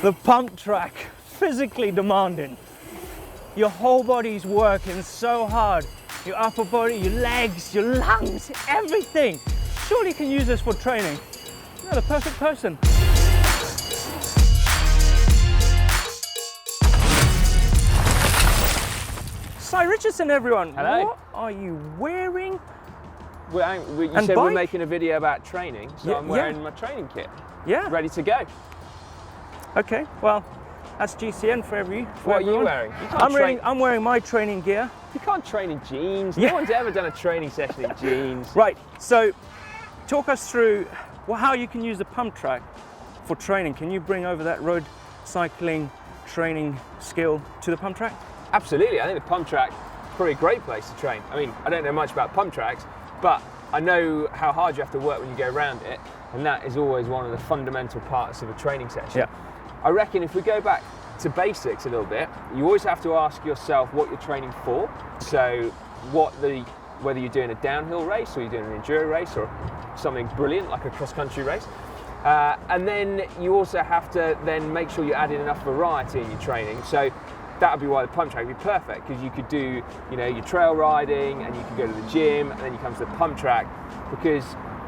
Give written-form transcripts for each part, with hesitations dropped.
The pump track, physically demanding. Your whole body's working so hard. Your upper body, your legs, your lungs, everything. Surely you can use this for training. You're the perfect person. Cy Richardson, everyone. Hello. What are you wearing? You said we're making a video about training, so I'm wearing my training kit. Yeah. Ready to go. Okay, well, that's GCN for everyone. What are you wearing? I'm wearing my training gear. You can't train in jeans. Yeah. No one's ever done a training session in jeans. Right, so talk us through how you can use the pump track for training. Can you bring over that road cycling training skill to the pump track? Absolutely, I think the pump track is probably a great place to train. I mean, I don't know much about pump tracks, but I know how hard you have to work when you go around it, and that is always one of the fundamental parts of a training session. Yeah. I reckon if we go back to basics a little bit, you always have to ask yourself what you're training for. So whether you're doing a downhill race or you're doing an enduro race or something brilliant like a cross-country race. And then you also have to then make sure you're adding enough variety in your training. So that would be why the pump track would be perfect, because you could do, your trail riding and you could go to the gym, and then you come to the pump track because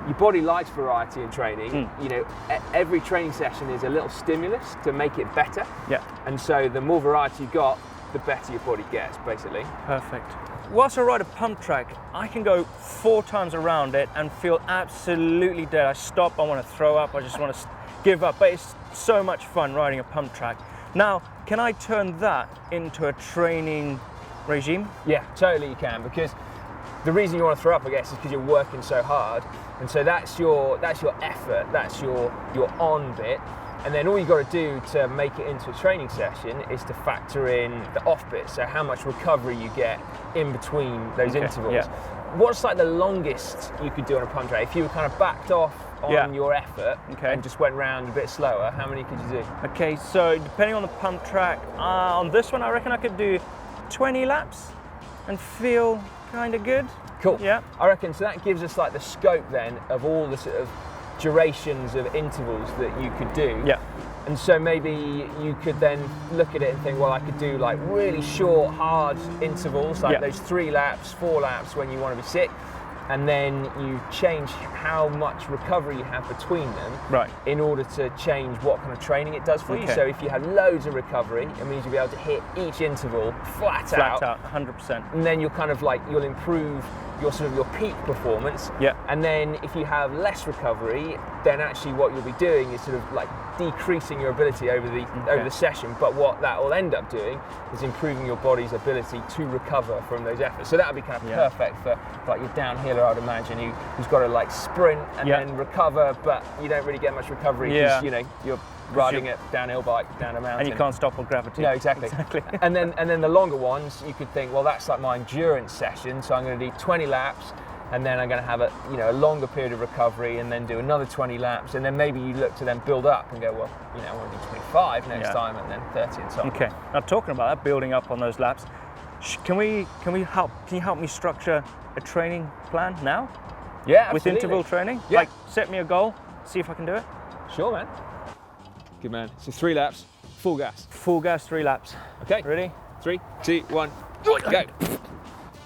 your body likes variety in training. Every training session is a little stimulus to make it better. Yeah. And so the more variety you got, the better your body gets, basically. Perfect. Whilst I ride a pump track, I can go 4 times around it and feel absolutely dead. I stop, I want to throw up, I just want to give up. But it's so much fun riding a pump track. Now, can I turn that into a training regime? Yeah, totally you can, because the reason you want to throw up, I guess, is because you're working so hard, and so that's your effort, that's your on bit, and then all you got to do to make it into a training session is to factor in the off bit, so how much recovery you get in between those intervals. Yeah. What's like the longest you could do on a pump track? If you were kind of backed off on your effort and just went round a bit slower, how many could you do? Okay, so depending on the pump track, on this one I reckon I could do 20 laps and feel kind of good. Cool. Yeah. I reckon, so that gives us like the scope then of all the sort of durations of intervals that you could do. Yeah. And so maybe you could then look at it and think, well, I could do like really short, hard intervals, like those 3 laps, 4 laps when you want to be sick. And then you change how much recovery you have between them in order to change what kind of training it does for you. So if you had loads of recovery, it means you'll be able to hit each interval flat out, 100%. And then you'll kind of like, you'll improve your peak performance. Yeah. And then if you have less recovery, then actually what you'll be doing is sort of like decreasing your ability over the session. But what that will end up doing is improving your body's ability to recover from those efforts. So that would be kind of perfect for like your downhiller, I'd imagine, who's got to like sprint and then recover, but you don't really get much recovery because you're riding a downhill bike down a mountain. And you can't stop on gravity. No, exactly. and then the longer ones, you could think, well, that's like my endurance session, so I'm going to do 20 laps, and then I'm going to have a longer period of recovery, and then do another 20 laps, and then maybe you look to then build up and go, well, I want to do 25 next time, and then 30 and so on. Okay. Now talking about that, building up on those laps, can you help me structure a training plan now? Yeah, absolutely. With interval training? Yeah. Like set me a goal, see if I can do it? Sure, man. Good man. So 3 laps, full gas. Full gas, 3 laps. Okay. Ready? 3, 2, 1, go.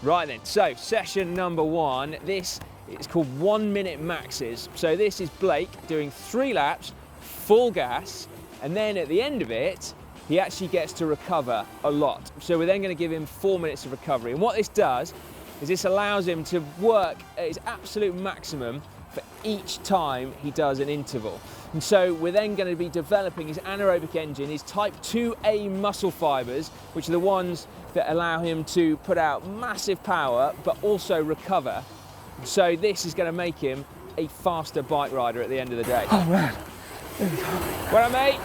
Right then, so session number 1, this is called 1 minute maxes. So this is Blake doing 3 laps, full gas, and then at the end of it, he actually gets to recover a lot. So we're then going to give him 4 minutes of recovery. And what this does is this allows him to work at his absolute maximum for each time he does an interval. And so we're then going to be developing his anaerobic engine, his type 2A muscle fibers, which are the ones that allow him to put out massive power but also recover. So this is going to make him a faster bike rider at the end of the day. Oh man. Well, mate.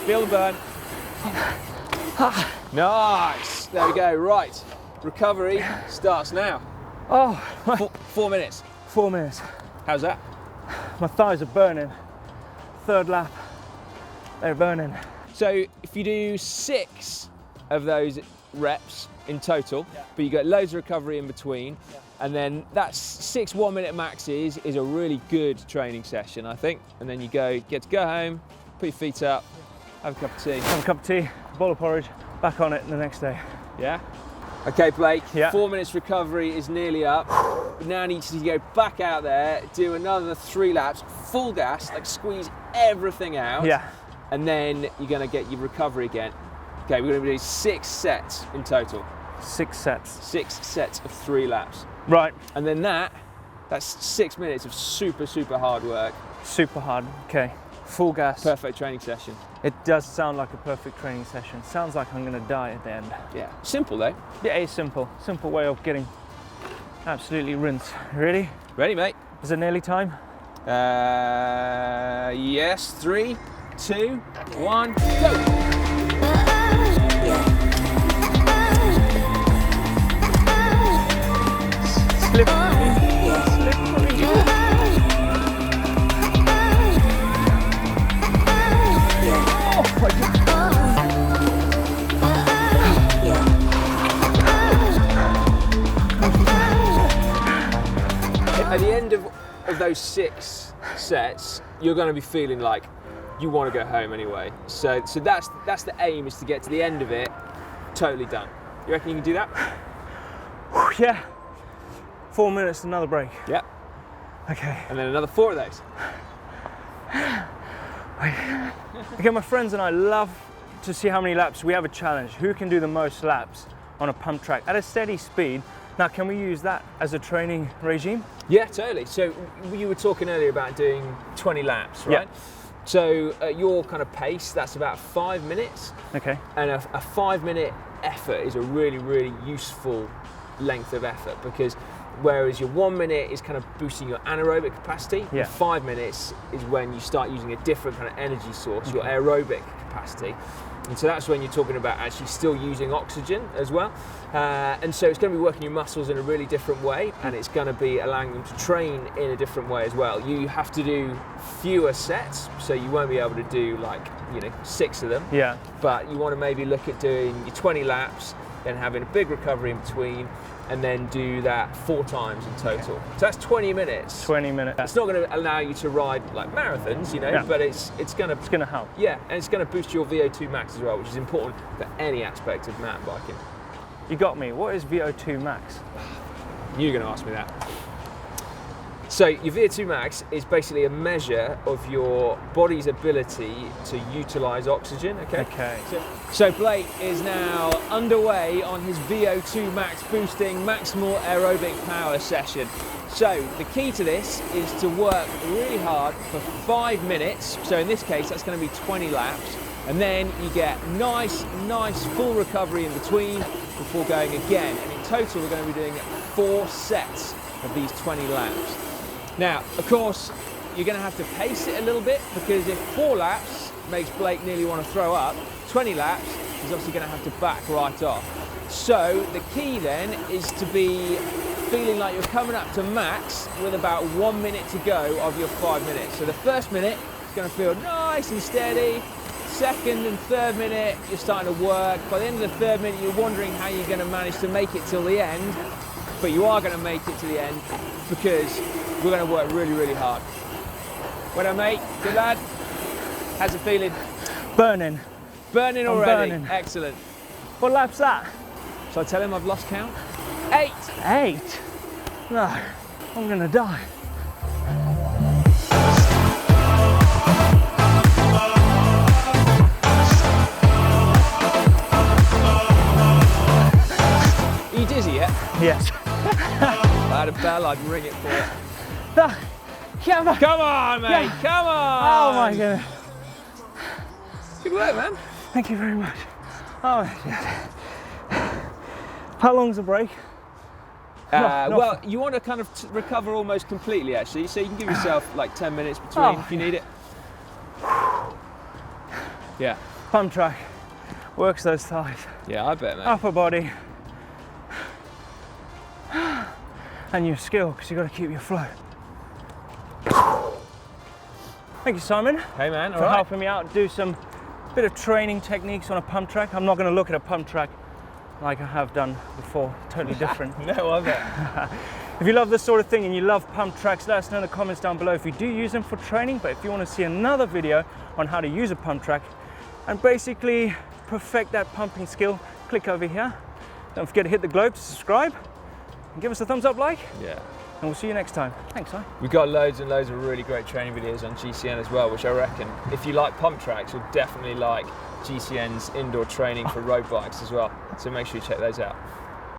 Feel the burn. Nice. There we go. Right. Recovery starts now. Oh. 4 minutes. 4 minutes. How's that? My thighs are burning. 3rd lap, they're burning. So if you do 6 of those reps in total, but you get loads of recovery in between, and then that's 6 1 minute maxes is a really good training session, I think. And then you get to go home, put your feet up, Have a cup of tea. have a cup of tea, a bowl of porridge, back on it the next day. Yeah? Okay, Blake, Yeah. 4 minutes recovery is nearly up. We now need to go back out there, do another 3 laps, full gas, like squeeze everything out. Yeah. And then you're gonna get your recovery again. Okay, we're gonna be doing 6 sets in total. 6 sets. 6 sets of 3 laps. Right. And then that's 6 minutes of super, super hard work. Super hard. Okay. Full gas. Perfect training session. It does sound like a perfect training session. Sounds like I'm gonna die at the end. Yeah. Simple though. Yeah, it's simple. Simple way of getting absolutely rinsed. Ready? Ready, mate? Is it nearly time? Yes. 3, 2, 1, go! At the end of those 6 sets, you're going to be feeling like you want to go home anyway. So that's the aim, is to get to the end of it totally done. You reckon you can do that? Yeah. 4 minutes, another break. Yeah. Okay. And then another 4 of those. Okay, my friends and I love to see how many laps. We have a challenge. Who can do the most laps on a pump track at a steady speed? Now, can we use that as a training regime? Yeah, totally. So you were talking earlier about doing 20 laps, right? Yeah. So at your kind of pace, that's about 5 minutes. Okay. And a 5-minute effort is a really, really useful length of effort, because whereas your 1 minute is kind of boosting your anaerobic capacity, Yeah. 5 minutes is when you start using a different kind of energy source, your aerobic capacity. And so that's when you're talking about actually still using oxygen as well. And so it's going to be working your muscles in a really different way, and it's going to be allowing them to train in a different way as well. You have to do fewer sets, so you won't be able to do 6 of them. Yeah. But you want to maybe look at doing your 20 laps, then having a big recovery in between, and then do that 4 times in total. So that's 20 minutes. 20 minutes. It's not going to allow you to ride like marathons, Yeah. but it's going to... It's going to help. Yeah, and it's going to boost your VO2 max as well, which is important for any aspect of mountain biking. You got me. What is VO2 max? You're going to ask me that. So your VO2 max is basically a measure of your body's ability to utilise oxygen, okay? Okay. So Blake is now underway on his VO2 max boosting maximal aerobic power session. So the key to this is to work really hard for 5 minutes. So in this case, that's going to be 20 laps. And then you get nice full recovery in between before going again. And in total, we're going to be doing 4 sets of these 20 laps. Now, of course, you're going to have to pace it a little bit, because if 4 laps makes Blake nearly want to throw up, 20 laps is obviously going to have to back right off. So the key then is to be feeling like you're coming up to max with about 1 minute to go of your 5 minutes. So the first minute is going to feel nice and steady. Second and third minute, you're starting to work. By the end of the 3rd minute, you're wondering how you're going to manage to make it till the end. But you are going to make it to the end, because we're going to work really, really hard. Well done, mate. Good lad. How's it feeling? Burning. Burning I'm already. burning. Excellent. What lap's that? Shall I tell him I've lost count? 8. 8? No, I'm gonna die. Are you dizzy yet? Yes. If I had a bell, I'd ring it for you. Come on. Come on, mate. Yeah. Come on. Oh my goodness. Good work, man. Thank you very much. Oh my God. How long's the break? Well, you want to kind of recover almost completely, actually, so you can give yourself like 10 minutes between if you need it. Yeah. Pump track. Works those thighs. Yeah, I bet, mate. Upper body. And your skill, because you've got to keep your flow. Thank you, Simon, Hey, man. for helping me out do some bit of training techniques on a pump track. I'm not going to look at a pump track like I have done before. Totally different. No, I bet. If you love this sort of thing and you love pump tracks, let us know in the comments down below if you do use them for training. But if you want to see another video on how to use a pump track, and basically perfect that pumping skill, click over here. Don't forget to hit the globe to subscribe and give us a thumbs up like. Yeah. And we'll see you next time. Thanks, Si. We've got loads and loads of really great training videos on GCN as well, which I reckon if you like pump tracks, you'll definitely like GCN's indoor training for road bikes as well. So make sure you check those out.